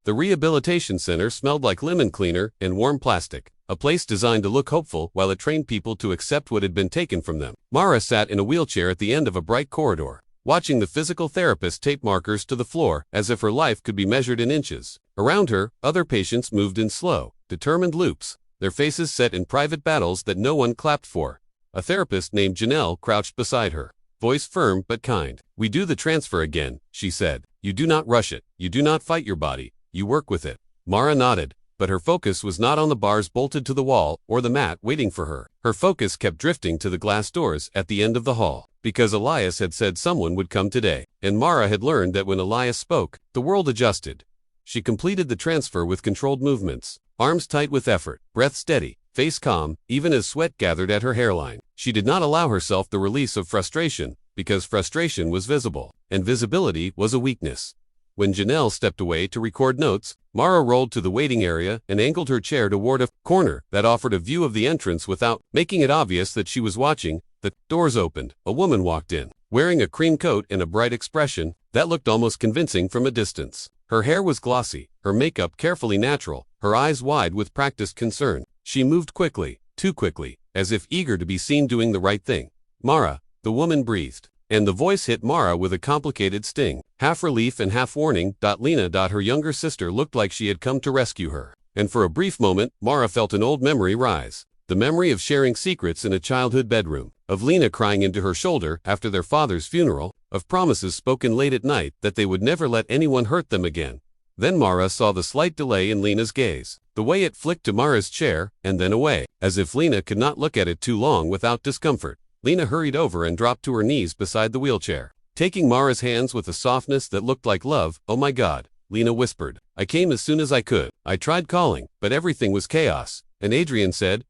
The rehabilitation center smelled like lemon cleaner and warm plastic, a place designed to look hopeful while it trained people to accept what had been taken from them. Mara sat in a wheelchair at the end of a bright corridor, watching the physical therapist tape markers to the floor as if her life could be measured in inches. Around her, other patients moved in slow, determined loops, their faces set in private battles that no one clapped for. A therapist named Janelle crouched beside her, voice firm but kind. "We do the transfer again," she said. "You do not rush it. You do not fight your body. You work with it." Mara nodded, but her focus was not on the bars bolted to the wall or the mat waiting for her. Her focus kept drifting to the glass doors at the end of the hall, because Elias had said someone would come today, and Mara had learned that when Elias spoke, the world adjusted. She completed the transfer with controlled movements, arms tight with effort, breath steady, face calm, even as sweat gathered at her hairline. She did not allow herself the release of frustration, because frustration was visible, and visibility was a weakness. When Janelle stepped away to record notes, Mara rolled to the waiting area and angled her chair toward a corner that offered a view of the entrance without making it obvious that she was watching. The doors opened. A woman walked in, wearing a cream coat and a bright expression that looked almost convincing from a distance. Her hair was glossy, her makeup carefully natural, her eyes wide with practiced concern. She moved quickly, too quickly, as if eager to be seen doing the right thing. "Mara," the woman breathed, and the voice hit Mara with a complicated sting, half relief and half warning. Lena, her younger sister, looked like she had come to rescue her. And for a brief moment, Mara felt an old memory rise. The memory of sharing secrets in a childhood bedroom, of Lena crying into her shoulder after their father's funeral, of promises spoken late at night that they would never let anyone hurt them again. Then Mara saw the slight delay in Lena's gaze, the way it flicked to Mara's chair and then away, as if Lena could not look at it too long without discomfort. Lena hurried over and dropped to her knees beside the wheelchair, taking Mara's hands with a softness that looked like love. "Oh my God," Lena whispered. "I came as soon as I could. I tried calling, but everything was chaos." And Adrian said,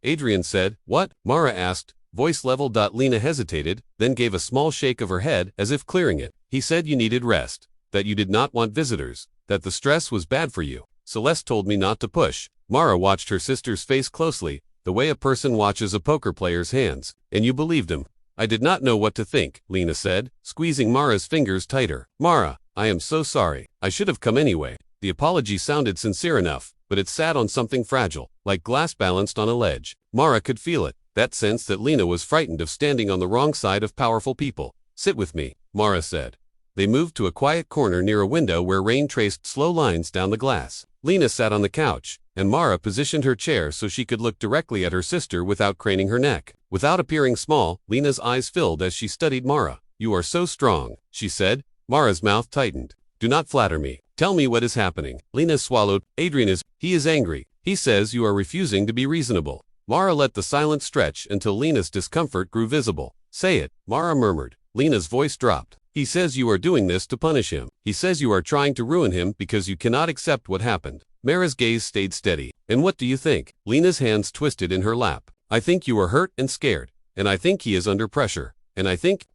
"What?" Mara asked, voice level. Lena hesitated, then gave a small shake of her head as if clearing it. "He said you needed rest, that you did not want visitors, that the stress was bad for you. Celeste told me not to push." Mara watched her sister's face closely, the way a person watches a poker player's hands. "And you believed him?" "I did not know what to think," Lena said, squeezing Mara's fingers tighter. "Mara, I am so sorry. I should have come anyway." The apology sounded sincere enough, but it sat on something fragile, like glass balanced on a ledge. Mara could feel it, that sense that Lena was frightened of standing on the wrong side of powerful people. "Sit with me," Mara said. They moved to a quiet corner near a window where rain traced slow lines down the glass. Lena sat on the couch, and Mara positioned her chair so she could look directly at her sister without craning her neck. Without appearing small, Lena's eyes filled as she studied Mara. "You are so strong," she said. Mara's mouth tightened. "Do not flatter me. Tell me what is happening." Lena swallowed. He is angry. He says you are refusing to be reasonable." Mara let the silence stretch until Lena's discomfort grew visible. "Say it," Mara murmured. Lena's voice dropped. "He says you are doing this to punish him. He says you are trying to ruin him because you cannot accept what happened." Mara's gaze stayed steady. "And what do you think?" Lena's hands twisted in her lap. "I think you are hurt and scared. And I think he is under pressure. And I think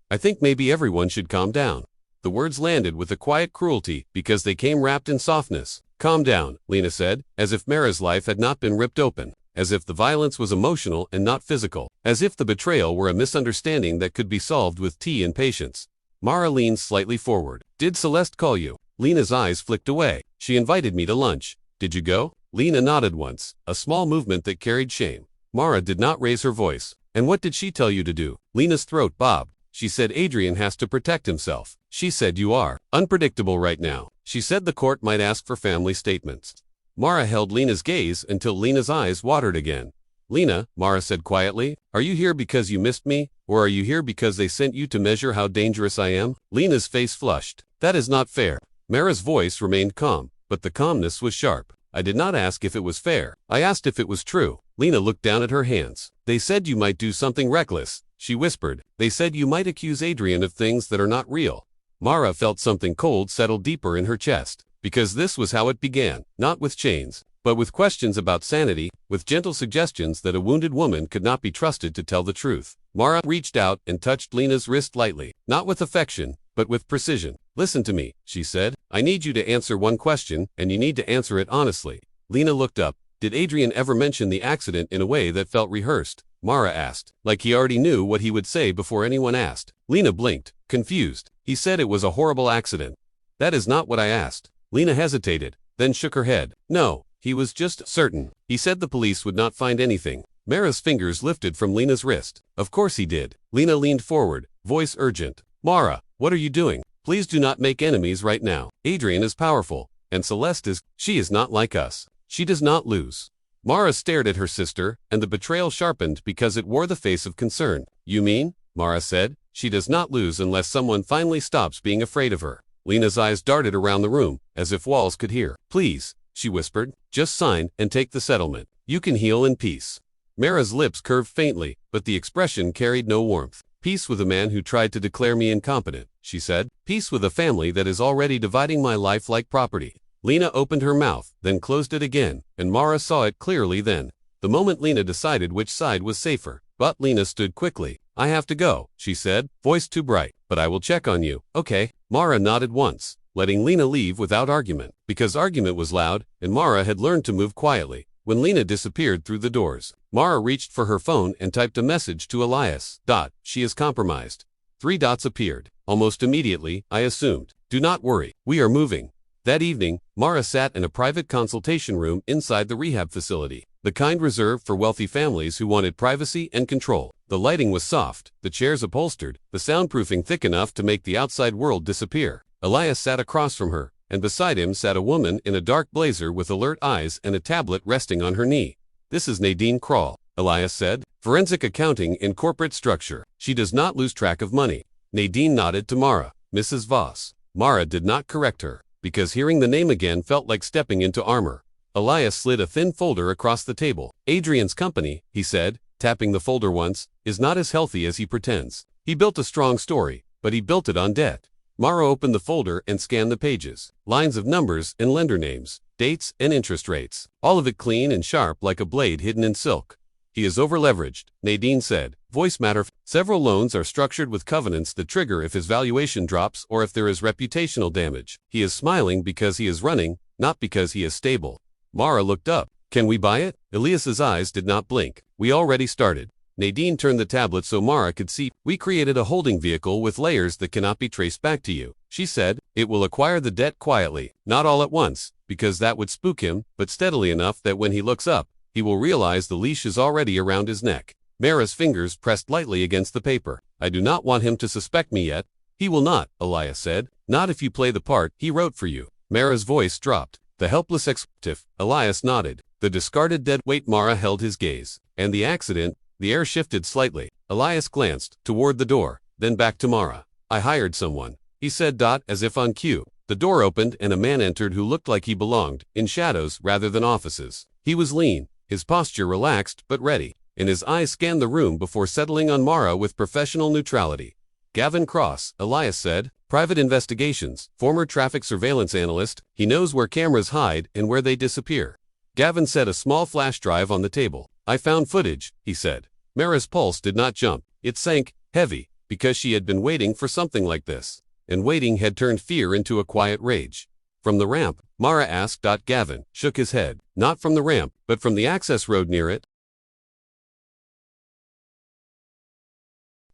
maybe everyone should calm down." The words landed with a quiet cruelty because they came wrapped in softness. "Calm down," Lena said, as if Mara's life had not been ripped open, as if the violence was emotional and not physical, as if the betrayal were a misunderstanding that could be solved with tea and patience. Mara leaned slightly forward. "Did Celeste call you?" Lena's eyes flicked away. "She invited me to lunch. Did you go?" Lena nodded once, a small movement that carried shame. Mara did not raise her voice. "And what did she tell you to do?" Lena's throat bobbed. "She said Adrian has to protect himself. She said you are unpredictable right now. She said the court might ask for family statements." Mara held Lena's gaze until Lena's eyes watered again. "Lena," Mara said quietly, "are you here because you missed me, or are you here because they sent you to measure how dangerous I am?" Lena's face flushed. "That is not fair." Mara's voice remained calm, but the calmness was sharp. "I did not ask if it was fair. I asked if it was true." Lena looked down at her hands. "They said you might do something reckless," she whispered. "They said you might accuse Adrian of things that are not real." Mara felt something cold settle deeper in her chest, because this was how it began, not with chains, but with questions about sanity, with gentle suggestions that a wounded woman could not be trusted to tell the truth. Mara reached out and touched Lena's wrist lightly, not with affection, but with precision. "Listen to me," she said. "I need you to answer one question, and you need to answer it honestly." Lena looked up. "Did Adrian ever mention the accident in a way that felt rehearsed?" Mara asked, like he already knew what he would say before anyone asked. Lena blinked, confused. "He said it was a horrible accident." "That is not what I asked." Lena hesitated, then shook her head. No, he was just certain. He said the police would not find anything. Mara's fingers lifted from Lena's wrist. Of course he did. Lena leaned forward, voice urgent. Mara, what are you doing? Please do not make enemies right now. Adrian is powerful, and Celeste is, she is not like us. She does not lose. Mara stared at her sister, and the betrayal sharpened because it wore the face of concern. You mean? Mara said. She does not lose unless someone finally stops being afraid of her. Lena's eyes darted around the room, as if walls could hear. Please, she whispered, just sign and take the settlement. You can heal in peace. Mara's lips curved faintly, but the expression carried no warmth. Peace with a man who tried to declare me incompetent, she said. Peace with a family that is already dividing my life like property. Lena opened her mouth, then closed it again, and Mara saw it clearly then. The moment Lena decided which side was safer. But Lena stood quickly. I have to go, she said, voice too bright, but I will check on you, okay? Mara nodded once, letting Lena leave without argument, because argument was loud, and Mara had learned to move quietly. When Lena disappeared through the doors, Mara reached for her phone and typed a message to Elias. She is compromised. 3 dots appeared. Almost immediately, I assumed. Do not worry, we are moving. That evening, Mara sat in a private consultation room inside the rehab facility, the kind reserved for wealthy families who wanted privacy and control. The lighting was soft, the chairs upholstered, the soundproofing thick enough to make the outside world disappear. Elias sat across from her, and beside him sat a woman in a dark blazer with alert eyes and a tablet resting on her knee. This is Nadine Krall, Elias said. Forensic accounting in corporate structure. She does not lose track of money. Nadine nodded to Mara. Mrs. Voss. Mara did not correct her, because hearing the name again felt like stepping into armor. Elias slid a thin folder across the table. Adrian's company, he said, tapping the folder once, is not as healthy as he pretends. He built a strong story, but he built it on debt. Mara opened the folder and scanned the pages. Lines of numbers and lender names, dates and interest rates. All of it clean and sharp like a blade hidden in silk. He is over-leveraged, Nadine said. Voice matter. Several loans are structured with covenants that trigger if his valuation drops or if there is reputational damage. He is smiling because he is running, not because he is stable. Mara looked up. Can we buy it? Elias's eyes did not blink. We already started. Nadine turned the tablet so Mara could see. We created a holding vehicle with layers that cannot be traced back to you. She said, it will acquire the debt quietly, not all at once, because that would spook him, but steadily enough that when he looks up, he will realize the leash is already around his neck. Mara's fingers pressed lightly against the paper. I do not want him to suspect me yet. He will not, Elias said. Not if you play the part he wrote for you. Mara's voice dropped. The helpless executive. Elias nodded. The discarded deadweight. Mara held his gaze. And the accident. The air shifted slightly. Elias glanced toward the door, then back to Mara. I hired someone, he said. As if on cue. The door opened and a man entered who looked like he belonged in shadows rather than offices. He was lean, his posture relaxed but ready, and his eyes scanned the room before settling on Mara with professional neutrality. Gavin Cross, Elias said. Private investigations, former traffic surveillance analyst. He knows where cameras hide and where they disappear. Gavin set a small flash drive on the table. I found footage, he said. Mara's pulse did not jump. It sank, heavy, because she had been waiting for something like this. And waiting had turned fear into a quiet rage. From the ramp, Mara asked. Gavin shook his head. Not from the ramp, but from the access road near it.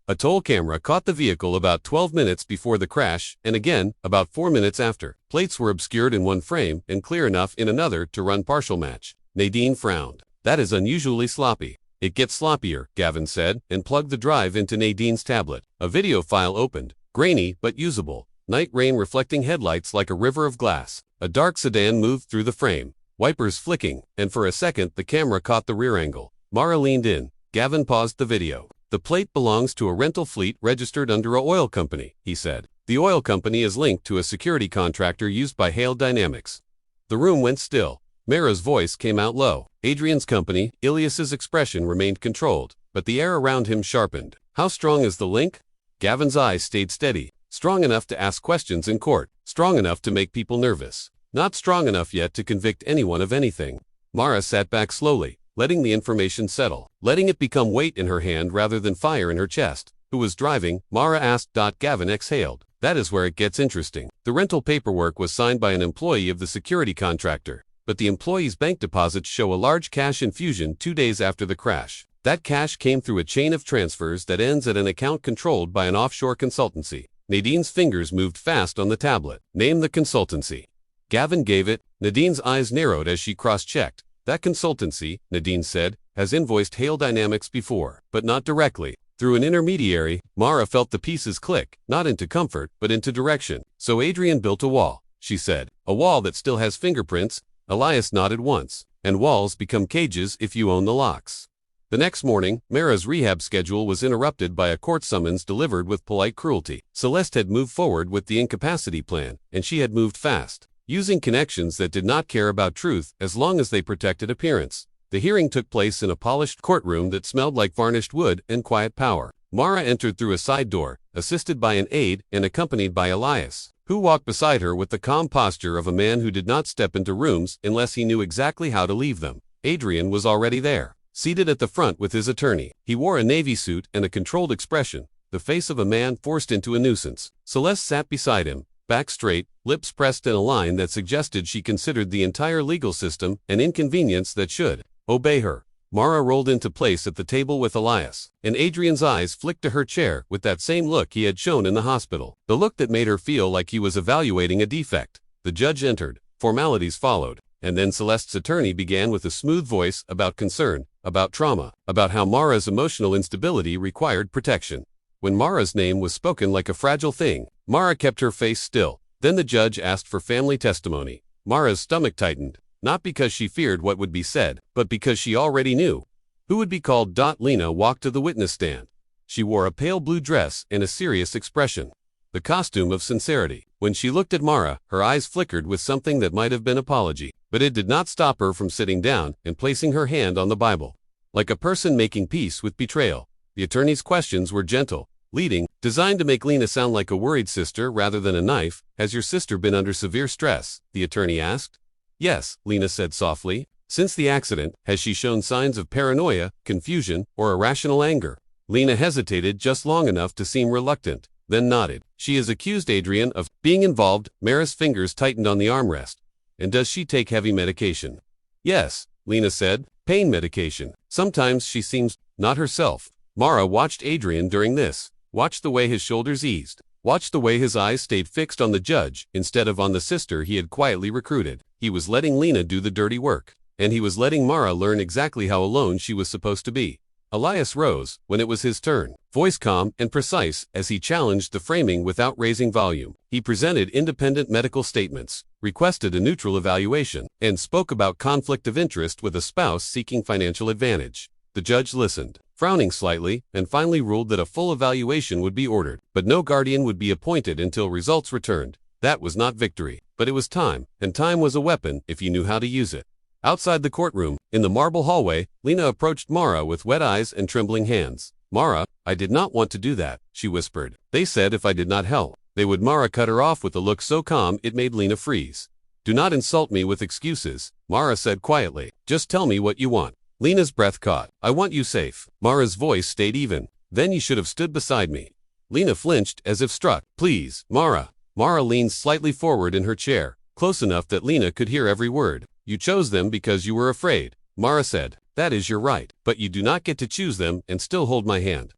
A toll camera caught the vehicle about 12 minutes before the crash, and again, about 4 minutes after. Plates were obscured in one frame and clear enough in another to run partial match. Nadine frowned. That is unusually sloppy. It gets sloppier, Gavin said, and plugged the drive into Nadine's tablet. A video file opened, grainy but usable. Night rain reflecting headlights like a river of glass. A dark sedan moved through the frame, wipers flicking, and for a second the camera caught the rear angle. Mara leaned in. Gavin paused the video. The plate belongs to a rental fleet registered under a oil company, he said. The oil company is linked to a security contractor used by Hale Dynamics. The room went still. Mara's voice came out low. Adrian's company. Elias's expression remained controlled, but the air around him sharpened. How strong is the link? Gavin's eyes stayed steady. Strong enough to ask questions in court. Strong enough to make people nervous. Not strong enough yet to convict anyone of anything. Mara sat back slowly, letting the information settle, letting it become weight in her hand rather than fire in her chest. Who was driving? Mara asked. Gavin exhaled. That is where it gets interesting. The rental paperwork was signed by an employee of the security contractor, but the employee's bank deposits show a large cash infusion 2 days after the crash. That cash came through a chain of transfers that ends at an account controlled by an offshore consultancy. Nadine's fingers moved fast on the tablet. Name the consultancy. Gavin gave it. Nadine's eyes narrowed as she cross-checked. That consultancy, Nadine said, has invoiced Hale Dynamics before, but not directly. Through an intermediary, Mara felt the pieces click, not into comfort, but into direction. So Adrian built a wall, she said. A wall that still has fingerprints. Elias nodded once. And walls become cages if you own the locks. The next morning, Mara's rehab schedule was interrupted by a court summons delivered with polite cruelty. Celeste had moved forward with the incapacity plan, and she had moved fast, using connections that did not care about truth as long as they protected appearance. The hearing took place in a polished courtroom that smelled like varnished wood and quiet power. Mara entered through a side door, assisted by an aide and accompanied by Elias, who walked beside her with the calm posture of a man who did not step into rooms unless he knew exactly how to leave them. Adrian was already there, seated at the front with his attorney. He wore a navy suit and a controlled expression, the face of a man forced into a nuisance. Celeste sat beside him, back straight, lips pressed in a line that suggested she considered the entire legal system an inconvenience that should obey her. Mara rolled into place at the table with Elias, and Adrian's eyes flicked to her chair with that same look he had shown in the hospital, the look that made her feel like he was evaluating a defect. The judge entered, formalities followed, and then Celeste's attorney began with a smooth voice about concern, about trauma, about how Mara's emotional instability required protection. When Mara's name was spoken like a fragile thing, Mara kept her face still. Then the judge asked for family testimony. Mara's stomach tightened. Not because she feared what would be said, but because she already knew who would be called. Lena walked to the witness stand. She wore a pale blue dress and a serious expression, the costume of sincerity. When she looked at Mara, her eyes flickered with something that might have been apology, but it did not stop her from sitting down and placing her hand on the Bible. Like a person making peace with betrayal, the attorney's questions were gentle, leading, designed to make Lena sound like a worried sister rather than a knife. Has your sister been under severe stress? The attorney asked. Yes, Lena said softly. Since the accident, has she shown signs of paranoia, confusion, or irrational anger? Lena hesitated just long enough to seem reluctant, then nodded. She has accused Adrian of being involved. Mara's fingers tightened on the armrest. And does she take heavy medication? Yes, Lena said. Pain medication. Sometimes she seems not herself. Mara watched Adrian during this, watched the way his shoulders eased, watched the way his eyes stayed fixed on the judge instead of on the sister he had quietly recruited. He was letting Lena do the dirty work, and he was letting Mara learn exactly how alone she was supposed to be. Elias rose when it was his turn, voice calm and precise as he challenged the framing without raising volume. He presented independent medical statements, requested a neutral evaluation, and spoke about conflict of interest with a spouse seeking financial advantage. The judge listened, frowning slightly, and finally ruled that a full evaluation would be ordered, but no guardian would be appointed until results returned. That was not victory, but it was time, and time was a weapon if you knew how to use it. Outside the courtroom, in the marble hallway, Lena approached Mara with wet eyes and trembling hands. Mara, I did not want to do that, she whispered. They said if I did not help, they would. Mara cut her off with a look so calm it made Lena freeze. Do not insult me with excuses, Mara said quietly. Just tell me what you want. Lena's breath caught. I want you safe. Mara's voice stayed even. Then you should have stood beside me. Lena flinched as if struck. Please, Mara. Mara leaned slightly forward in her chair, close enough that Lena could hear every word. You chose them because you were afraid, Mara said. That is your right, but you do not get to choose them and still hold my hand.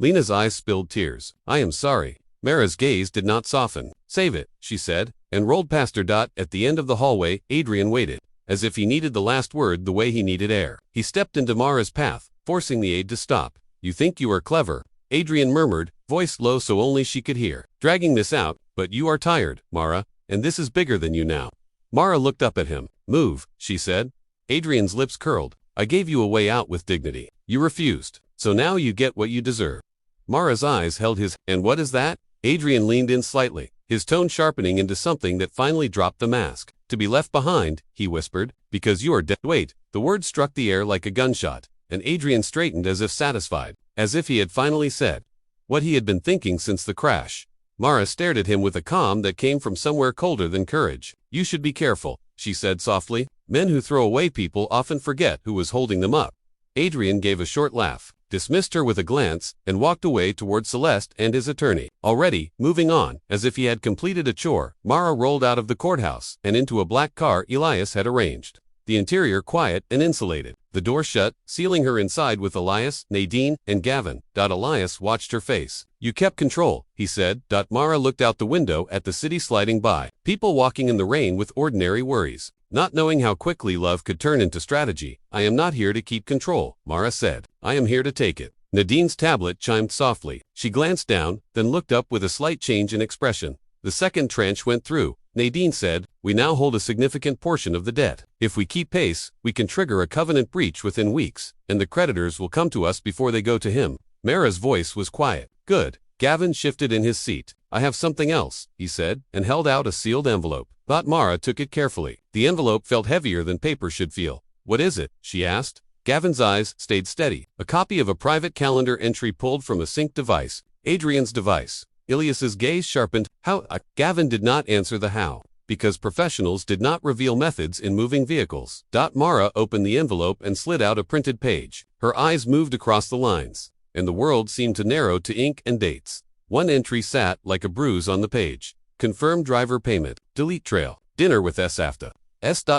Lena's eyes spilled tears. I am sorry. Mara's gaze did not soften. Save it, she said, and rolled past her. At the end of the hallway, Adrian waited, as if he needed the last word the way he needed air. He stepped into Mara's path, forcing the aide to stop. You think you are clever, Adrian murmured, voice low so only she could hear. Dragging this out, but you are tired, Mara, and this is bigger than you now. Mara looked up at him. Move, she said. Adrian's lips curled. I gave you a way out with dignity. You refused, so now you get what you deserve. Mara's eyes held his. And what is that? Adrian leaned in slightly, his tone sharpening into something that finally dropped the mask. To be left behind, he whispered, because you are dead. Wait, the word struck the air like a gunshot, and Adrian straightened as if satisfied, as if he had finally said what he had been thinking since the crash. Mara stared at him with a calm that came from somewhere colder than courage. You should be careful, she said softly. Men who throw away people often forget who was holding them up. Adrian gave a short laugh, dismissed her with a glance, and walked away toward Celeste and his attorney. Already, moving on, as if he had completed a chore, Mara rolled out of the courthouse and into a black car Elias had arranged. the interior quiet and insulated. The door shut, sealing her inside with Elias, Nadine, and Gavin. Elias watched her face. "You kept control," he said. Mara looked out the window at the city sliding by. People walking in the rain with ordinary worries. Not knowing how quickly love could turn into strategy. "I am not here to keep control," Mara said. "I am here to take it." Nadine's tablet chimed softly. She glanced down, then looked up with a slight change in expression. The second tranche went through. Nadine said, "We now hold a significant portion of the debt. If we keep pace, we can trigger a covenant breach within weeks, and the creditors will come to us before they go to him." Mara's voice was quiet. "Good." Gavin shifted in his seat. "I have something else," he said, and held out a sealed envelope. Mara took it carefully. The envelope felt heavier than paper should feel. "What is it?" she asked. Gavin's eyes stayed steady. A copy of a private calendar entry pulled from a sync device. Adrian's device. Ilias's gaze sharpened. "How?" Gavin did not answer the how, because professionals did not reveal methods in moving vehicles. Mara opened the envelope and slid out a printed page. Her eyes moved across the lines, and the world seemed to narrow to ink and dates. One entry sat like a bruise on the page. "Confirmed driver payment. Delete trail. Dinner with S. after."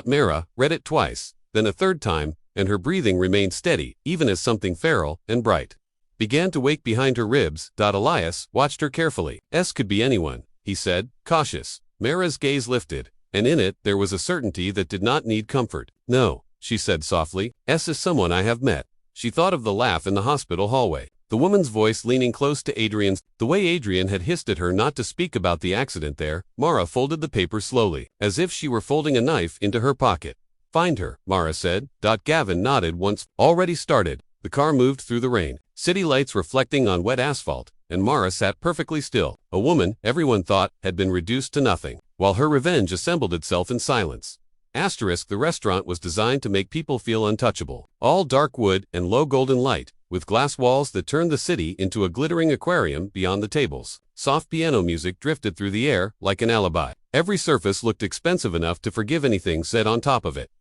Mara read it twice, then a third time, and her breathing remained steady, even as something feral and bright began to wake behind her ribs. Elias watched her carefully. "S could be anyone," he said, cautious. Mara's gaze lifted, and in it there was a certainty that did not need comfort. "No," she said softly. "S is someone I have met." She thought of the laugh in the hospital hallway. The woman's voice leaning close to Adrian's, the way Adrian had hissed at her not to speak about the accident there. Mara folded the paper slowly, as if she were folding a knife into her pocket. "Find her," Mara said. Gavin nodded once. Already started. The car moved through the rain, city lights reflecting on wet asphalt, and Mara sat perfectly still. A woman, everyone thought, had been reduced to nothing, while her revenge assembled itself in silence. The restaurant was designed to make people feel untouchable. All dark wood and low golden light, with glass walls that turned the city into a glittering aquarium beyond the tables. Soft piano music drifted through the air like an alibi. Every surface looked expensive enough to forgive anything said on top of it.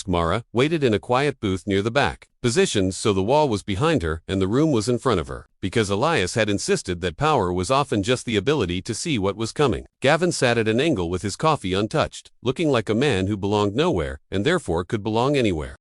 Mara waited in a quiet booth near the back, positioned so the wall was behind her and the room was in front of her, because Elias had insisted that power was often just the ability to see what was coming. Gavin sat at an angle with his coffee untouched, looking like a man who belonged nowhere and therefore could belong anywhere.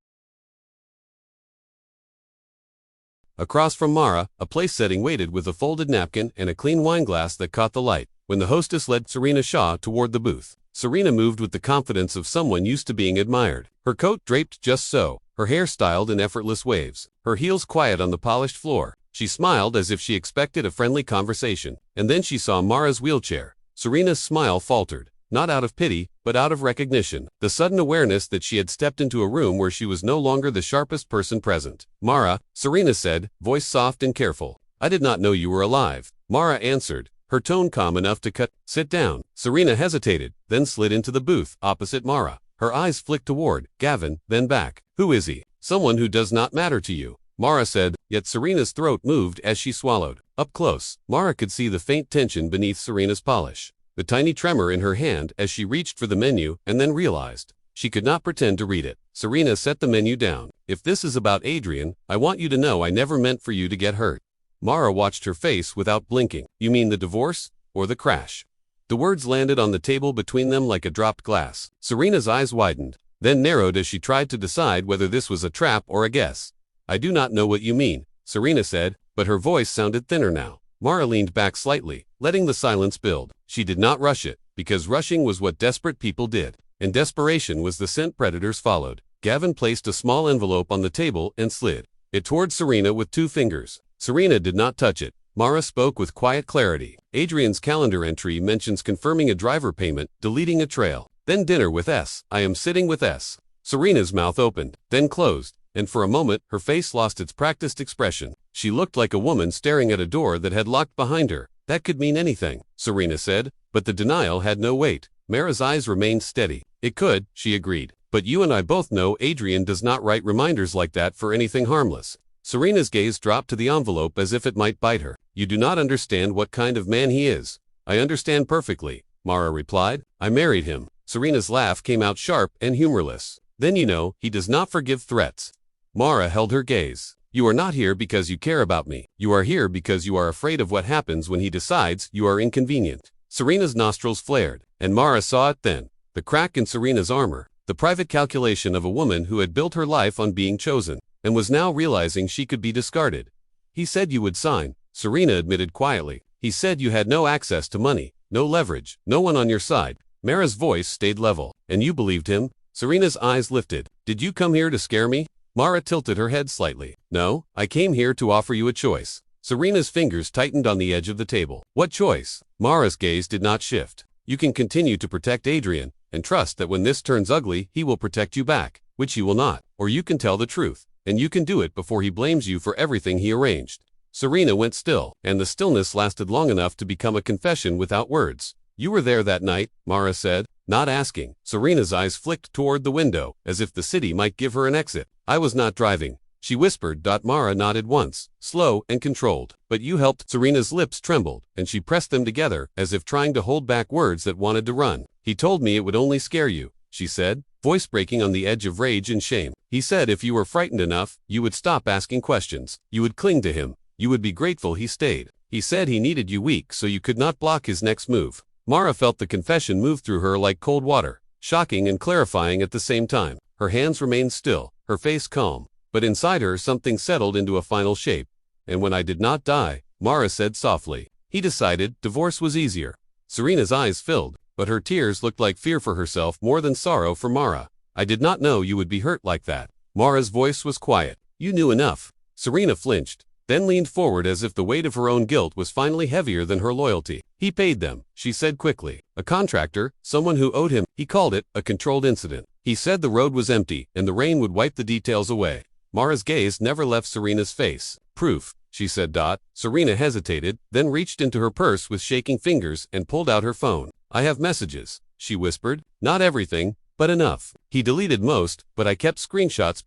Across from Mara, a place setting waited with a folded napkin and a clean wineglass that caught the light. When the hostess led Serena Shaw toward the booth, Serena moved with the confidence of someone used to being admired. Her coat draped just so, her hair styled in effortless waves, her heels quiet on the polished floor. She smiled as if she expected a friendly conversation, and then she saw Mara's wheelchair. Serena's smile faltered, not out of pity, but out of recognition, the sudden awareness that she had stepped into a room where she was no longer the sharpest person present. "Mara," Serena said, voice soft and careful. "I did not know you were alive." Mara answered, her tone calm enough to cut. "Sit down." Serena hesitated, then slid into the booth opposite Mara. Her eyes flicked toward Gavin, then back. "Who is he?" "Someone who does not matter to you," Mara said, yet Serena's throat moved as she swallowed. Up close, Mara could see the faint tension beneath Serena's polish, the tiny tremor in her hand as she reached for the menu and then realized she could not pretend to read it. Serena set the menu down. "If this is about Adrian, I want you to know I never meant for you to get hurt." Mara watched her face without blinking. "You mean the divorce? Or the crash?" The words landed on the table between them like a dropped glass. Serena's eyes widened, then narrowed as she tried to decide whether this was a trap or a guess. "I do not know what you mean," Serena said, but her voice sounded thinner now. Mara leaned back slightly, letting the silence build. She did not rush it, because rushing was what desperate people did, and desperation was the scent predators followed. Gavin placed a small envelope on the table and slid it toward Serena with 2 fingers. Serena did not touch it. Mara spoke with quiet clarity. "Adrian's calendar entry mentions confirming a driver payment, deleting a trail, then dinner with S. I am sitting with S." Serena's mouth opened, then closed, and for a moment her face lost its practiced expression. She looked like a woman staring at a door that had locked behind her. "That could mean anything," Serena said, but the denial had no weight. Mara's eyes remained steady. "It could," she agreed, "but you and I both know Adrian does not write reminders like that for anything harmless." Serena's gaze dropped to the envelope as if it might bite her. "You do not understand what kind of man he is." "I understand perfectly," Mara replied. "I married him." Serena's laugh came out sharp and humorless. "Then you know, he does not forgive threats." Mara held her gaze. "You are not here because you care about me. You are here because you are afraid of what happens when he decides you are inconvenient." Serena's nostrils flared, and Mara saw it then. The crack in Serena's armor. the private calculation of a woman who had built her life on being chosen, and was now realizing she could be discarded. He said you would sign, Serena admitted quietly. He said you had no access to money, no leverage, no one on your side. Mara's voice stayed level. And you believed him? Serena's eyes lifted. Did you come here to scare me? Mara tilted her head slightly. No, I came here to offer you a choice. Serena's fingers tightened on the edge of the table. What choice? Mara's gaze did not shift. You can continue to protect Adrian, and trust that when this turns ugly, he will protect you back, which he will not. Or you can tell the truth, and you can do it before he blames you for everything he arranged. Serena went still, and the stillness lasted long enough to become a confession without words. You were there that night, Mara said, not asking. Serena's eyes flicked toward the window, as if the city might give her an exit. I was not driving, she whispered. Mara nodded once, slow and controlled. But you helped. Serena's lips trembled, and she pressed them together, as if trying to hold back words that wanted to run. He told me it would only scare you, she said, voice breaking on the edge of rage and shame. He said if you were frightened enough, you would stop asking questions. You would cling to him. You would be grateful he stayed. He said he needed you weak so you could not block his next move. Mara felt the confession move through her like cold water, shocking and clarifying at the same time. Her hands remained still, her face calm, but inside her something settled into a final shape. And when I did not die, Mara said softly. He decided divorce was easier. Serena's eyes filled, but her tears looked like fear for herself more than sorrow for Mara. I did not know you would be hurt like that. Mara's voice was quiet. You knew enough. Serena flinched, then leaned forward as if the weight of her own guilt was finally heavier than her loyalty. He paid them, she said quickly. A contractor, someone who owed him. He called it a controlled incident. He said the road was empty and the rain would wipe the details away. Mara's gaze never left Serena's face. Proof, she said. Serena hesitated, then reached into her purse with shaking fingers and pulled out her phone. I have messages, she whispered. Not everything, but enough. He deleted most, but I kept screenshots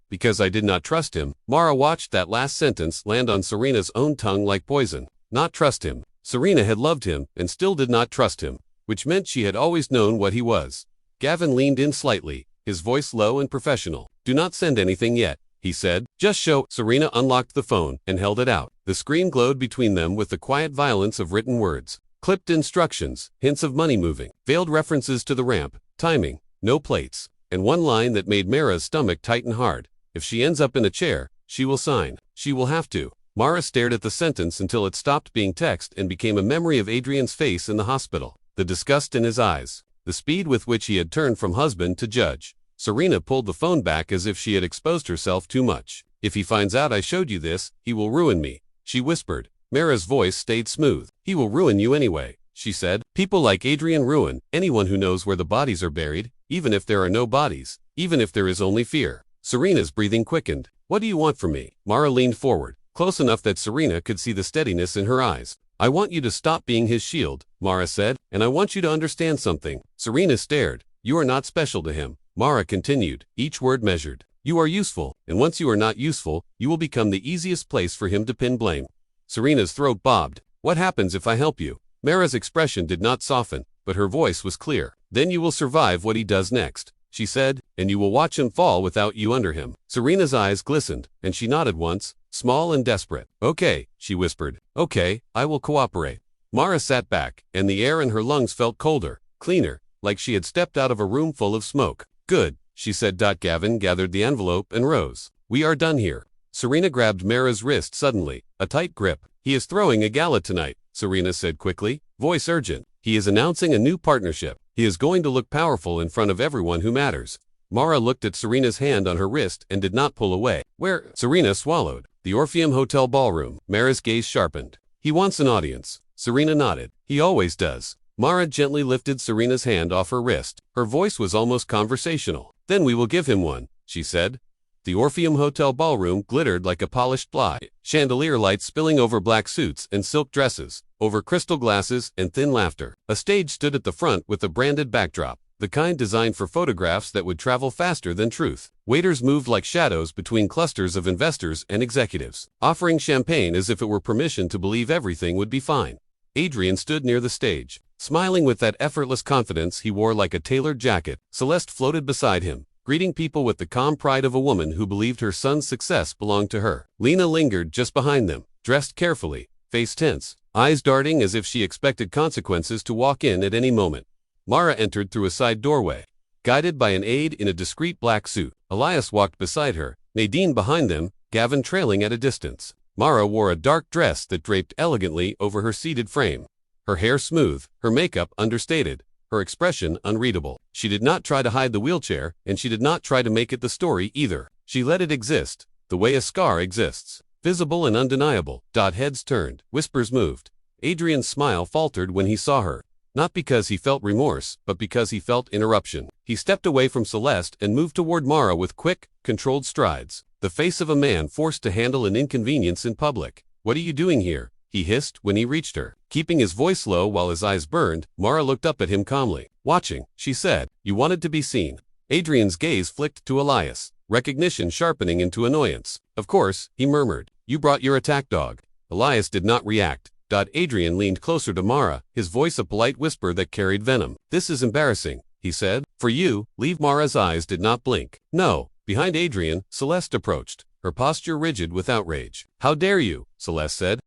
because I did not trust him. Mara watched that last sentence land on Serena's own tongue like poison. Not trust him. Serena had loved him and still did not trust him, which meant she had always known what he was. Gavin leaned in slightly, his voice low and professional. Do not send anything yet, he said. Just show. Serena unlocked the phone and held it out. The screen glowed between them with the quiet violence of written words. Clipped instructions, hints of money moving, veiled references to the ramp, timing, no plates, and one line that made Mara's stomach tighten hard. If she ends up in a chair, she will sign. She will have to. Mara stared at the sentence until it stopped being text and became a memory of Adrian's face in the hospital, the disgust in his eyes, the speed with which he had turned from husband to judge. Serena pulled the phone back as if she had exposed herself too much. If he finds out I showed you this, he will ruin me, she whispered. Mara's voice stayed smooth. He will ruin you anyway, she said. People like Adrian ruin anyone who knows where the bodies are buried, even if there are no bodies, even if there is only fear. Serena's breathing quickened. What do you want from me? Mara leaned forward, close enough that Serena could see the steadiness in her eyes. I want you to stop being his shield, Mara said, and I want you to understand something. Serena stared. You are not special to him, Mara continued, each word measured. You are useful, and once you are not useful, you will become the easiest place for him to pin blame. Serena's throat bobbed. What happens if I help you? Mara's expression did not soften, but her voice was clear. Then you will survive what he does next, she said, and you will watch him fall without you under him. Serena's eyes glistened, and she nodded once, small and desperate. Okay, she whispered. Okay, I will cooperate. Mara sat back, and the air in her lungs felt colder, cleaner, like she had stepped out of a room full of smoke. Good, she said. Gavin gathered the envelope and rose. We are done here. Serena grabbed Mara's wrist suddenly, a tight grip. He is throwing a gala tonight, Serena said quickly, voice urgent. He is announcing a new partnership. He is going to look powerful in front of everyone who matters. Mara looked at Serena's hand on her wrist and did not pull away. Where? Serena swallowed. The Orpheum Hotel ballroom. Mara's gaze sharpened. He wants an audience. Serena nodded. He always does. Mara gently lifted Serena's hand off her wrist. Her voice was almost conversational. Then we will give him one, she said. The Orpheum Hotel ballroom glittered like a polished fly, chandelier lights spilling over black suits and silk dresses, over crystal glasses and thin laughter. A stage stood at the front with a branded backdrop, the kind designed for photographs that would travel faster than truth. Waiters moved like shadows between clusters of investors and executives, offering champagne as if it were permission to believe everything would be fine. Adrian stood near the stage, smiling with that effortless confidence he wore like a tailored jacket. Celeste floated beside him, greeting people with the calm pride of a woman who believed her son's success belonged to her. Lena lingered just behind them, dressed carefully, face tense, eyes darting as if she expected consequences to walk in at any moment. Mara entered through a side doorway. guided by an aide in a discreet black suit. Elias walked beside her, Nadine behind them, Gavin trailing at a distance. Mara wore a dark dress that draped elegantly over her seated frame. Her hair smooth, her makeup understated, her expression unreadable. She did not try to hide the wheelchair, and she did not try to make it the story either. She let it exist, the way a scar exists. Visible and undeniable. Heads turned, whispers moved. Adrian's smile faltered when he saw her. Not because he felt remorse, but because he felt interruption. He stepped away from Celeste and moved toward Mara with quick, controlled strides. The face of a man forced to handle an inconvenience in public. "What are you doing here?" he hissed when he reached her. Keeping his voice low while his eyes burned, Mara looked up at him calmly. "Watching," she said. "You wanted to be seen." Adrian's gaze flicked to Elias, recognition sharpening into annoyance. "Of course," he murmured. "You brought your attack dog." Elias did not react. Adrian leaned closer to Mara, his voice a polite whisper that carried venom. "This is embarrassing," he said. "For you, leave." Mara's eyes did not blink. "No." Behind Adrian, Celeste approached, her posture rigid with outrage. "How dare you?" Celeste said.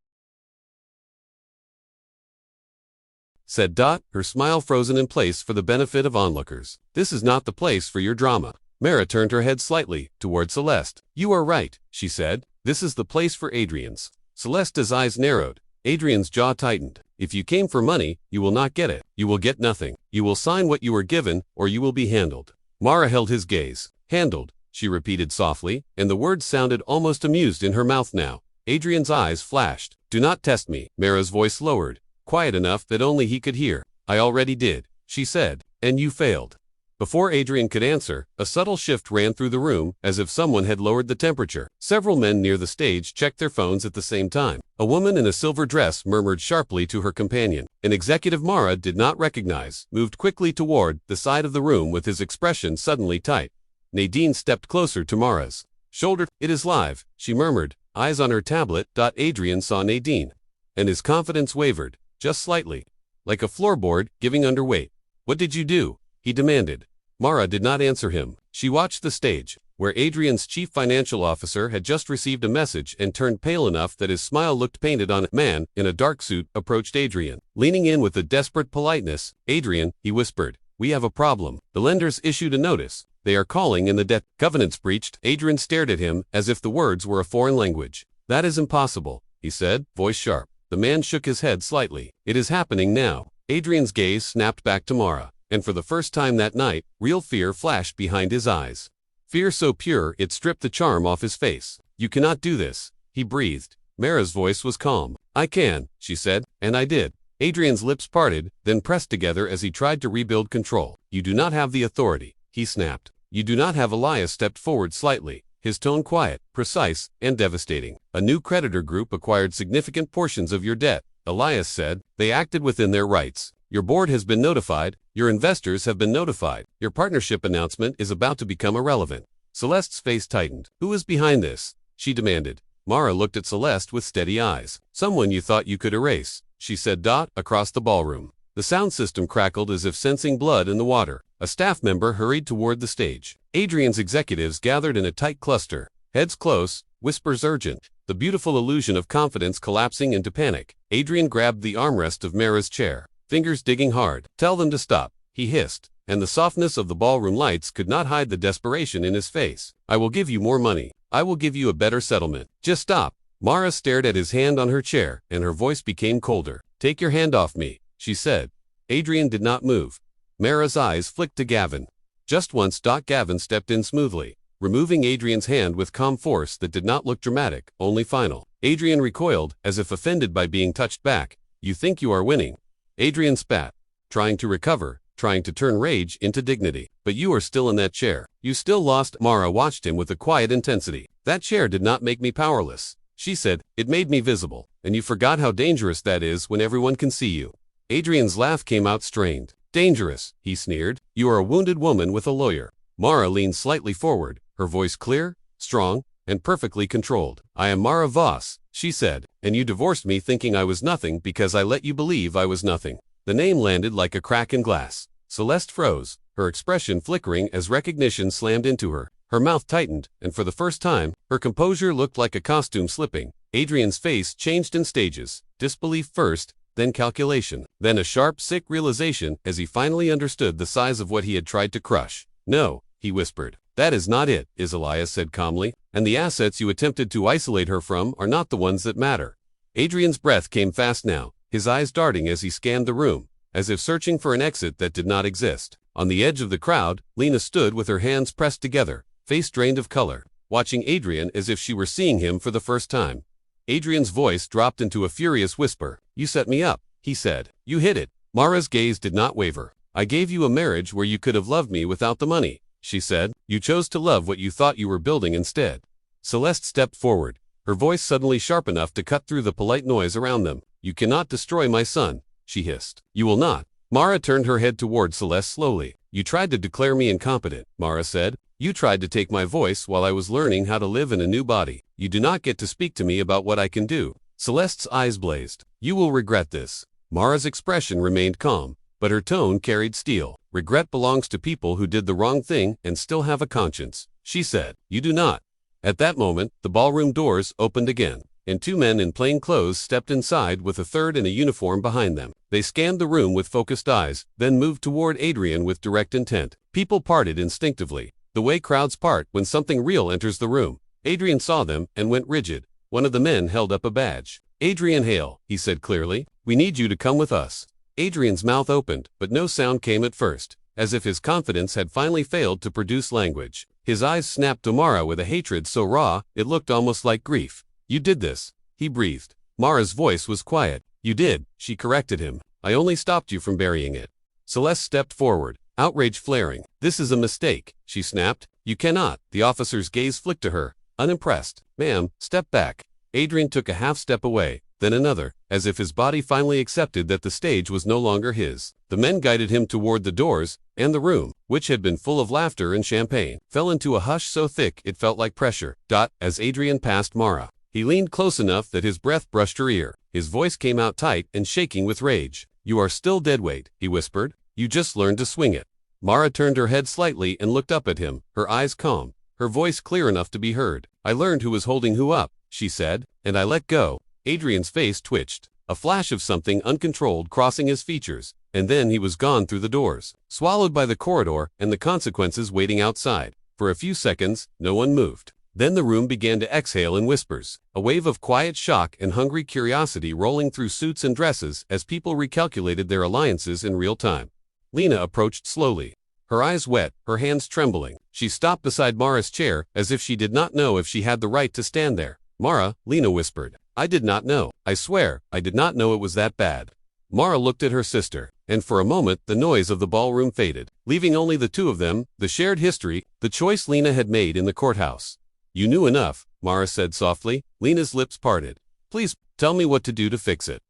Her smile frozen in place for the benefit of onlookers. "This is not the place for your drama." Mara turned her head slightly, toward Celeste. "You are right," she said. "This is the place for Adrian's." Celeste's eyes narrowed. Adrian's jaw tightened. "If you came for money, you will not get it. You will get nothing. You will sign what you were given, or you will be handled." Mara held his gaze. "Handled," she repeated softly, and the words sounded almost amused in her mouth now. Adrian's eyes flashed. "Do not test me." Mara's voice lowered, quiet enough that only he could hear. "I already did," she said, "and you failed." Before Adrian could answer, a subtle shift ran through the room, as if someone had lowered the temperature. Several men near the stage checked their phones at the same time. A woman in a silver dress murmured sharply to her companion. An executive Mara did not recognize moved quickly toward the side of the room with his expression suddenly tight. Nadine stepped closer to Mara's shoulder. "It is live," she murmured, eyes on her tablet. Adrian saw Nadine, and his confidence wavered, just slightly, like a floorboard giving underweight. "What did you do?" he demanded. Mara did not answer him. She watched the stage, where Adrian's chief financial officer had just received a message and turned pale enough that his smile looked painted on. A man in a dark suit approached Adrian, leaning in with a desperate politeness. "Adrian," he whispered, "we have a problem. The lenders issued a notice. They are calling in the debt covenants breached." Adrian stared at him as if the words were a foreign language. "That is impossible," he said, voice sharp. The man shook his head slightly. "It is happening now." Adrian's gaze snapped back to Mara, and for the first time that night, real fear flashed behind his eyes. Fear so pure it stripped the charm off his face. "You cannot do this," he breathed. Mara's voice was calm. "I can," she said, "and I did." Adrian's lips parted, then pressed together as he tried to rebuild control. "You do not have the authority," he snapped. "You do not have." Elias stepped forward slightly, his tone quiet, precise, and devastating. "A new creditor group acquired significant portions of your debt," Elias said. "They acted within their rights. Your board has been notified, your investors have been notified. Your partnership announcement is about to become irrelevant." Celeste's face tightened. "Who is behind this?" she demanded. Mara looked at Celeste with steady eyes. "Someone you thought you could erase," she said. Across the ballroom, the sound system crackled as if sensing blood in the water. A staff member hurried toward the stage. Adrian's executives gathered in a tight cluster, heads close, whispers urgent, the beautiful illusion of confidence collapsing into panic. Adrian grabbed the armrest of Mara's chair, fingers digging hard. "Tell them to stop," he hissed, and the softness of the ballroom lights could not hide the desperation in his face. "I will give you more money. I will give you a better settlement. Just stop." Mara stared at his hand on her chair, and her voice became colder. "Take your hand off me," she said. Adrian did not move. Mara's eyes flicked to Gavin. Just once. Gavin stepped in smoothly, removing Adrian's hand with calm force that did not look dramatic, only final. Adrian recoiled, as if offended by being touched back. "You think you are winning." Adrian spat, trying to recover, trying to turn rage into dignity. "But you are still in that chair. You still lost." Mara watched him with a quiet intensity. "That chair did not make me powerless," she said. "It made me visible. And you forgot how dangerous that is when everyone can see you." Adrian's laugh came out strained. "Dangerous," he sneered. "You are a wounded woman with a lawyer." Mara leaned slightly forward, her voice clear, strong, and perfectly controlled. "I am Mara Voss," she said, "and you divorced me thinking I was nothing because I let you believe I was nothing." The name landed like a crack in glass. Celeste froze, her expression flickering as recognition slammed into her. Her mouth tightened, and for the first time, her composure looked like a costume slipping. Adrian's face changed in stages, disbelief first, then calculation, then a sharp, sick realization as he finally understood the size of what he had tried to crush. No, he whispered. That is not it, Elias said calmly, and the assets you attempted to isolate her from are not the ones that matter. Adrian's breath came fast now, his eyes darting as he scanned the room, as if searching for an exit that did not exist. On the edge of the crowd, Lena stood with her hands pressed together, face drained of color, watching Adrian as if she were seeing him for the first time. Adrian's voice dropped into a furious whisper. You set me up, he said. You hit it. Mara's gaze did not waver. I gave you a marriage where you could have loved me without the money, she said. You chose to love what you thought you were building instead. Celeste stepped forward, her voice suddenly sharp enough to cut through the polite noise around them. You cannot destroy my son, she hissed. You will not. Mara turned her head toward Celeste slowly. You tried to declare me incompetent, Mara said. You tried to take my voice while I was learning how to live in a new body. You do not get to speak to me about what I can do. Celeste's eyes blazed. You will regret this. Mara's expression remained calm, but her tone carried steel. Regret belongs to people who did the wrong thing and still have a conscience, she said. You do not. At that moment, the ballroom doors opened again, and two men in plain clothes stepped inside with a third in a uniform behind them. They scanned the room with focused eyes, then moved toward Adrian with direct intent. People parted instinctively, the way crowds part when something real enters the room. Adrian saw them and went rigid. One of the men held up a badge. Adrian Hale, he said clearly. We need you to come with us. Adrian's mouth opened, but no sound came at first, as if his confidence had finally failed to produce language. His eyes snapped to Mara with a hatred so raw, it looked almost like grief. You did this, he breathed. Mara's voice was quiet. You did, she corrected him. I only stopped you from burying it. Celeste stepped forward, outrage flaring. This is a mistake, she snapped. You cannot. The officer's gaze flicked to her, unimpressed. Ma'am, step back. Adrian took a half step away, then another, as if his body finally accepted that the stage was no longer his. The men guided him toward the doors, and the room, which had been full of laughter and champagne, fell into a hush so thick it felt like pressure. As Adrian passed Mara, he leaned close enough that his breath brushed her ear. His voice came out tight and shaking with rage. You are still deadweight, he whispered. You just learned to swing it. Mara turned her head slightly and looked up at him, her eyes calm, her voice clear enough to be heard. I learned who was holding who up, she said, and I let go. Adrian's face twitched, a flash of something uncontrolled crossing his features, and then he was gone through the doors, swallowed by the corridor and the consequences waiting outside. For a few seconds, no one moved. Then the room began to exhale in whispers, a wave of quiet shock and hungry curiosity rolling through suits and dresses as people recalculated their alliances in real time. Lena approached slowly, her eyes wet, her hands trembling. She stopped beside Mara's chair as if she did not know if she had the right to stand there. Mara, Lena whispered. I did not know. I swear, I did not know it was that bad. Mara looked at her sister, and for a moment the noise of the ballroom faded, leaving only the two of them, the shared history, the choice Lena had made in the courthouse. You knew enough, Mara said softly. Lena's lips parted. Please, tell me what to do to fix it.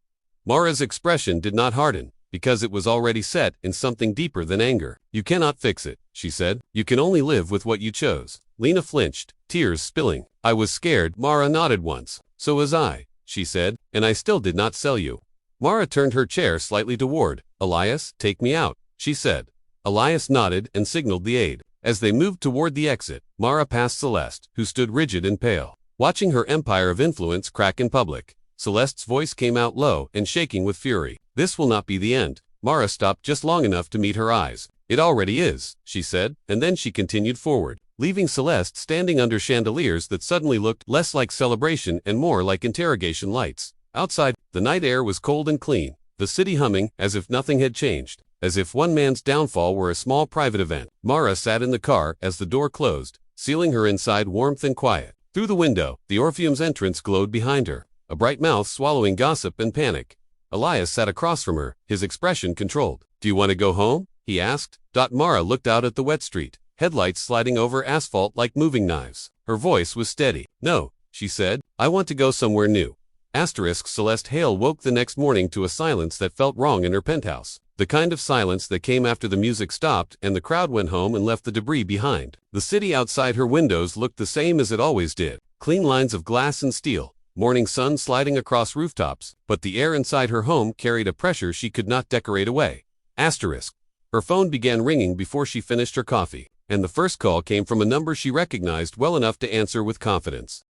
Mara's expression did not harden, because it was already set in something deeper than anger. You cannot fix it, she said. You can only live with what you chose. Lena flinched, tears spilling. I was scared. Mara nodded once. So was I, she said, and I still did not sell you. Mara turned her chair slightly toward. Elias, take me out, she said. Elias nodded and signaled the aide. As they moved toward the exit, Mara passed Celeste, who stood rigid and pale, watching her empire of influence crack in public. Celeste's voice came out low and shaking with fury. This will not be the end. Mara stopped just long enough to meet her eyes. It already is, she said, and then she continued forward, leaving Celeste standing under chandeliers that suddenly looked less like celebration and more like interrogation lights. Outside, the night air was cold and clean, the city humming as if nothing had changed, as if one man's downfall were a small private event. Mara sat in the car as the door closed, sealing her inside warmth and quiet. Through the window, the Orpheum's entrance glowed behind her, a bright mouth swallowing gossip and panic. Elias sat across from her, his expression controlled. Do you want to go home? He asked. Mara looked out at the wet street, headlights sliding over asphalt like moving knives. Her voice was steady. No, she said. I want to go somewhere new. Celeste Hale woke the next morning to a silence that felt wrong in her penthouse. The kind of silence that came after the music stopped and the crowd went home and left the debris behind. The city outside her windows looked the same as it always did. Clean lines of glass and steel, morning sun sliding across rooftops, but the air inside her home carried a pressure she could not decorate away. Her phone began ringing before she finished her coffee, and the first call came from a number she recognized well enough to answer with confidence.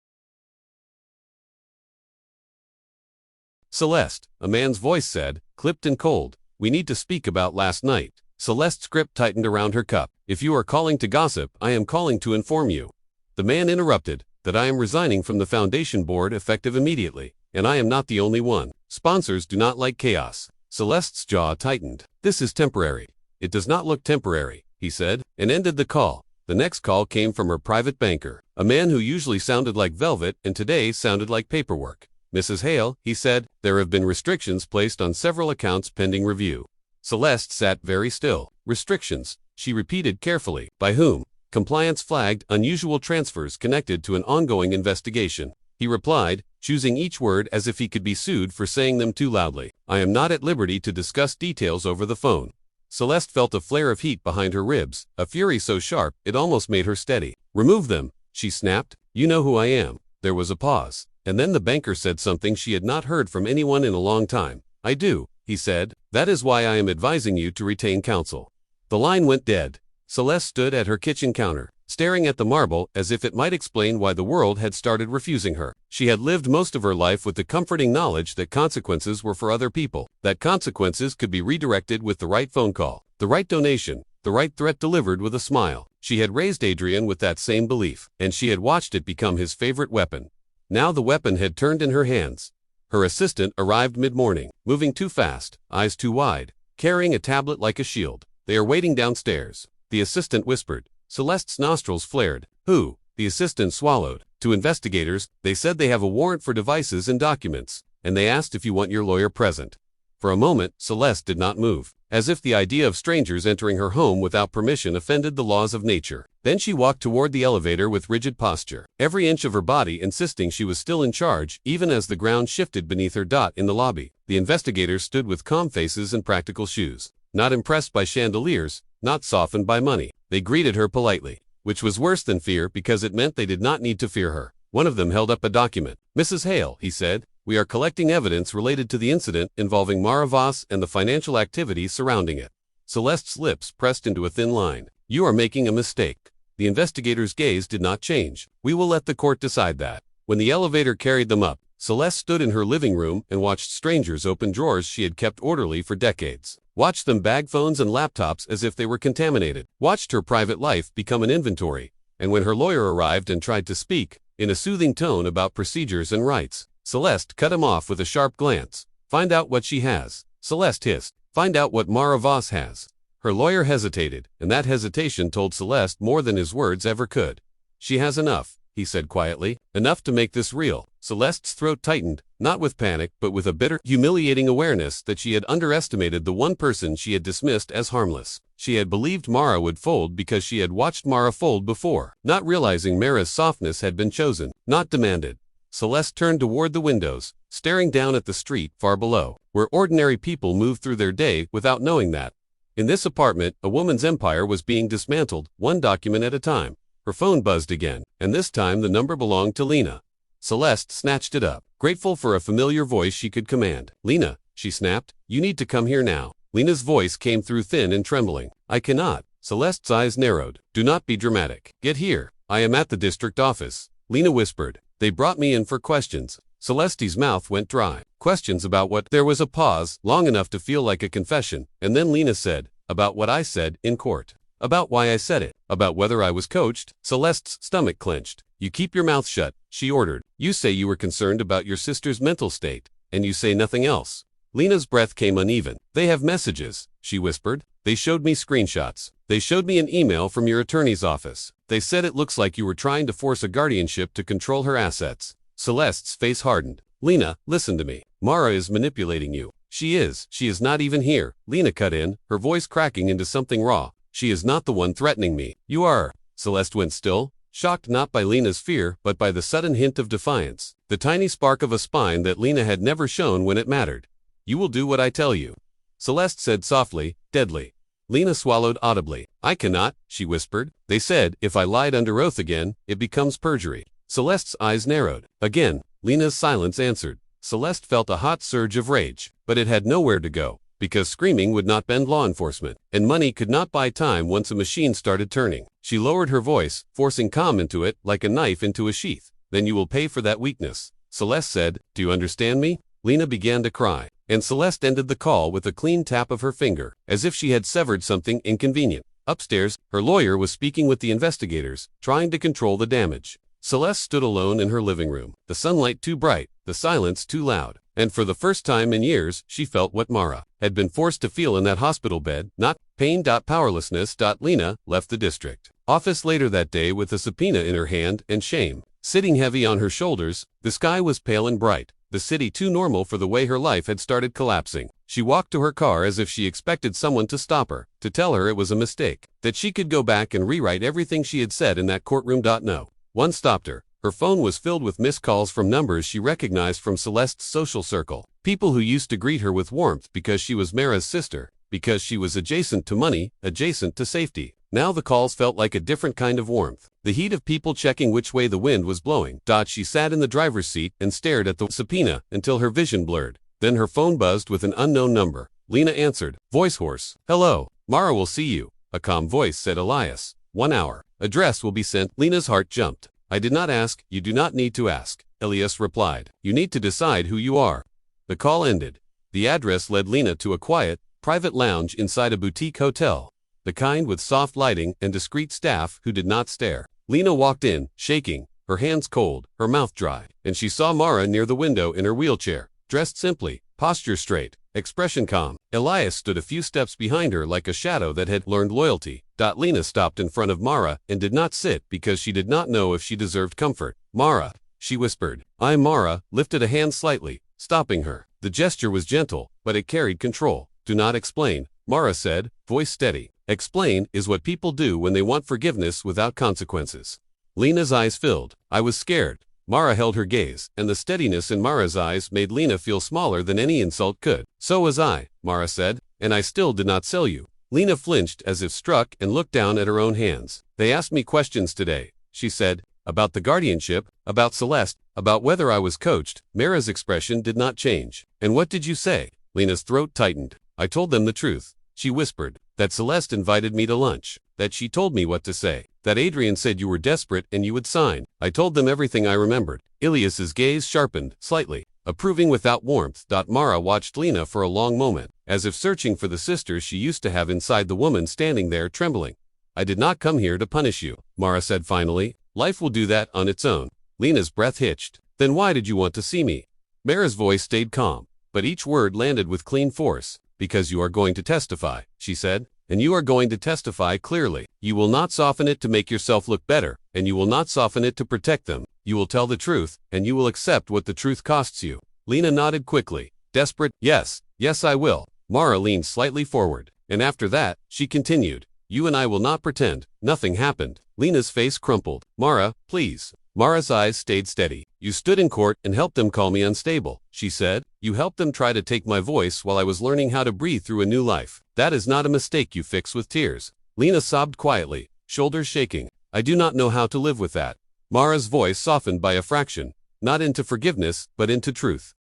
Celeste, a man's voice said, clipped and cold. We need to speak about last night. Celeste's grip tightened around her cup. If you are calling to gossip, I am calling to inform you. The man interrupted, that I am resigning from the foundation board effective immediately, and I am not the only one. Sponsors do not like chaos. Celeste's jaw tightened. This is temporary. It does not look temporary, he said, and ended the call. The next call came from her private banker, a man who usually sounded like velvet and today sounded like paperwork. Mrs. Hale, he said, there have been restrictions placed on several accounts pending review. Celeste sat very still. Restrictions, she repeated carefully. By whom? Compliance flagged unusual transfers connected to an ongoing investigation. He replied, choosing each word as if he could be sued for saying them too loudly. I am not at liberty to discuss details over the phone. Celeste felt a flare of heat behind her ribs, a fury so sharp it almost made her steady. Remove them, she snapped. You know who I am. There was a pause, and then the banker said something she had not heard from anyone in a long time. I do, he said. That is why I am advising you to retain counsel. The line went dead. Celeste stood at her kitchen counter, staring at the marble as if it might explain why the world had started refusing her. She had lived most of her life with the comforting knowledge that consequences were for other people, that consequences could be redirected with the right phone call, the right donation, the right threat delivered with a smile. She had raised Adrian with that same belief, and she had watched it become his favorite weapon. Now the weapon had turned in her hands. Her assistant arrived mid-morning, moving too fast, eyes too wide, carrying a tablet like a shield. They are waiting downstairs, the assistant whispered. Celeste's nostrils flared. Who? The assistant swallowed. To investigators, they said they have a warrant for devices and documents, and they asked if you want your lawyer present. For a moment, Celeste did not move, as if the idea of strangers entering her home without permission offended the laws of nature. Then she walked toward the elevator with rigid posture, every inch of her body insisting she was still in charge, even as the ground shifted beneath her. In the lobby, the investigators stood with calm faces and practical shoes, not impressed by chandeliers, not softened by money. They greeted her politely, which was worse than fear because it meant they did not need to fear her. One of them held up a document. Mrs. Hale, he said, we are collecting evidence related to the incident involving Mara Voss and the financial activities surrounding it. Celeste's lips pressed into a thin line. You are making a mistake. The investigator's gaze did not change. We will let the court decide that. When the elevator carried them up, Celeste stood in her living room and watched strangers open drawers she had kept orderly for decades. Watched them bag phones and laptops as if they were contaminated. Watched her private life become an inventory. And when her lawyer arrived and tried to speak, in a soothing tone about procedures and rights, Celeste cut him off with a sharp glance. Find out what she has. Celeste hissed. Find out what Mara Voss has. Her lawyer hesitated, and that hesitation told Celeste more than his words ever could. She has enough, he said quietly. Enough to make this real. Celeste's throat tightened, not with panic but with a bitter, humiliating awareness that she had underestimated the one person she had dismissed as harmless. She had believed Mara would fold because she had watched Mara fold before, not realizing Mara's softness had been chosen, not demanded. Celeste turned toward the windows, staring down at the street far below, where ordinary people moved through their day without knowing that. In this apartment, a woman's empire was being dismantled, one document at a time. Her phone buzzed again, and this time the number belonged to Lena. Celeste snatched it up, grateful for a familiar voice she could command. Lena, she snapped, you need to come here now. Lena's voice came through thin and trembling. I cannot. Celeste's eyes narrowed. Do not be dramatic. Get here. I am at the district office. Lena whispered. They brought me in for questions. Celeste's mouth went dry. Questions about what? There was a pause, long enough to feel like a confession, and then Lena said, about what I said in court. About why I said it. About whether I was coached. Celeste's stomach clenched. You keep your mouth shut, she ordered. You say you were concerned about your sister's mental state, and you say nothing else. Lena's breath came uneven. They have messages, she whispered. They showed me screenshots. They showed me an email from your attorney's office. They said it looks like you were trying to force a guardianship to control her assets. Celeste's face hardened. Lena, listen to me. Mara is manipulating you. She is. She is not even here. Lena cut in, her voice cracking into something raw. She is not the one threatening me. You are. Celeste went still, shocked not by Lena's fear but by the sudden hint of defiance, the tiny spark of a spine that Lena had never shown when it mattered. You will do what I tell you. Celeste said softly, deadly. Lena swallowed audibly. I cannot, she whispered. They said, if I lied under oath again, it becomes perjury. Celeste's eyes narrowed. Again, Lena's silence answered. Celeste felt a hot surge of rage, but it had nowhere to go, because screaming would not bend law enforcement, and money could not buy time once a machine started turning. She lowered her voice, forcing calm into it like a knife into a sheath. Then you will pay for that weakness. Celeste said, do you understand me? Lena began to cry. and Celeste ended the call with a clean tap of her finger, as if she had severed something inconvenient. Upstairs, her lawyer was speaking with the investigators, trying to control the damage. Celeste stood alone in her living room, the sunlight too bright, the silence too loud, and for the first time in years she felt what Mara had been forced to feel in that hospital bed, not pain. Powerlessness. Lena left the district office later that day with a subpoena in her hand and shame sitting heavy on her shoulders. The sky was pale and bright, the city too normal for the way her life had started collapsing. She walked to her car as if she expected someone to stop her, to tell her it was a mistake, that she could go back and rewrite everything she had said in that courtroom. No one stopped her. Her phone was filled with missed calls from numbers she recognized from Celeste's social circle. People who used to greet her with warmth because she was Mara's sister, because she was adjacent to money, adjacent to safety. Now the calls felt like a different kind of warmth. The heat of people checking which way the wind was blowing. She sat in the driver's seat and stared at the subpoena until her vision blurred. Then her phone buzzed with an unknown number. Lena answered, voice hoarse. Hello, Mara will see you, a calm voice said. Elias. 1 hour. Address will be sent. Lena's heart jumped. I did not ask, you do not need to ask, Elias replied. You need to decide who you are. The call ended. The address led Lena to a quiet, private lounge inside a boutique hotel, the kind with soft lighting and discreet staff who did not stare. Lena walked in, shaking, her hands cold, her mouth dry, and she saw Mara near the window in her wheelchair, dressed simply, posture straight, expression calm. Elias stood a few steps behind her like a shadow that had learned loyalty. Lena stopped in front of Mara and did not sit because she did not know if she deserved comfort. Mara, she whispered. Mara lifted a hand slightly, stopping her. The gesture was gentle, but it carried control. Do not explain, Mara said, voice steady. Explain is what people do when they want forgiveness without consequences. Lena's eyes filled. I was scared. Mara held her gaze, and the steadiness in Mara's eyes made Lena feel smaller than any insult could. So was I, Mara said, and I still did not sell you. Lena flinched as if struck and looked down at her own hands. They asked me questions today, she said, about the guardianship, about Celeste, about whether I was coached. Mara's expression did not change. And what did you say? Lena's throat tightened. I told them the truth, she whispered, that Celeste invited me to lunch, that she told me what to say, that Adrian said you were desperate and you would sign. I told them everything I remembered. Elias's gaze sharpened, slightly, approving without warmth. Mara watched Lena for a long moment, as if searching for the sister she used to have inside the woman standing there trembling. I did not come here to punish you, Mara said finally. Life will do that on its own. Lena's breath hitched. Then why did you want to see me? Mara's voice stayed calm, but each word landed with clean force. Because you are going to testify, she said, and you are going to testify clearly. You will not soften it to make yourself look better, and you will not soften it to protect them. You will tell the truth, and you will accept what the truth costs you. Lena nodded quickly, desperate. Yes, I will. Mara leaned slightly forward, and after that, she continued, you and I will not pretend nothing happened. Lena's face crumpled. Mara, please. Mara's eyes stayed steady. You stood in court and helped them call me unstable, she said. You helped them try to take my voice while I was learning how to breathe through a new life. That is not a mistake you fix with tears. Lena sobbed quietly, shoulders shaking. I do not know how to live with that. Mara's voice softened by a fraction, not into forgiveness, but into truth.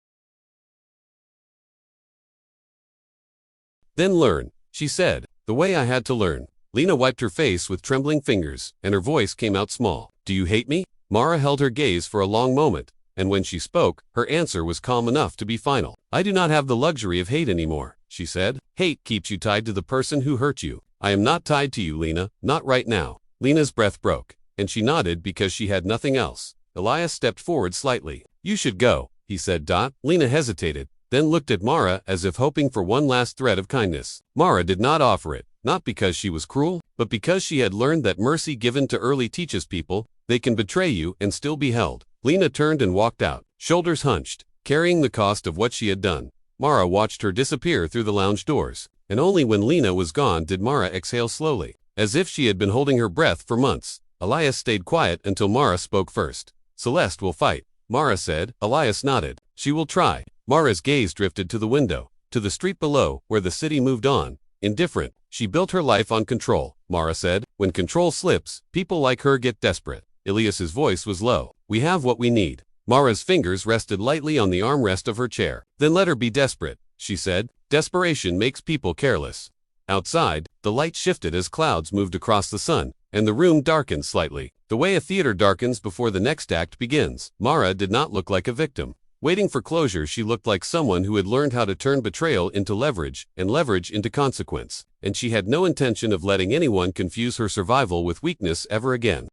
Then learn, she said, the way I had to learn. Lena wiped her face with trembling fingers, and her voice came out small. Do you hate me? Mara held her gaze for a long moment, and when she spoke, her answer was calm enough to be final. I do not have the luxury of hate anymore, she said. Hate keeps you tied to the person who hurt you. I am not tied to you, Lena, not right now. Lena's breath broke, and she nodded because she had nothing else. Elias stepped forward slightly. You should go, he said. Lena hesitated, then looked at Mara as if hoping for one last thread of kindness. Mara did not offer it, not because she was cruel, but because she had learned that mercy given too early teaches people they can betray you and still be held. Lena turned and walked out, shoulders hunched, carrying the cost of what she had done. Mara watched her disappear through the lounge doors, and only when Lena was gone did Mara exhale slowly, as if she had been holding her breath for months. Elias stayed quiet until Mara spoke first. Celeste will fight, Mara said. Elias nodded. She will try. Mara's gaze drifted to the window, to the street below, where the city moved on. Indifferent. She built her life on control, Mara said. When control slips, people like her get desperate. Elias's voice was low. We have what we need. Mara's fingers rested lightly on the armrest of her chair. Then let her be desperate, she said. Desperation makes people careless. Outside, the light shifted as clouds moved across the sun, and the room darkened slightly, the way a theater darkens before the next act begins. Mara did not look like a victim. Waiting for closure, she looked like someone who had learned how to turn betrayal into leverage, and leverage into consequence. And she had no intention of letting anyone confuse her survival with weakness ever again.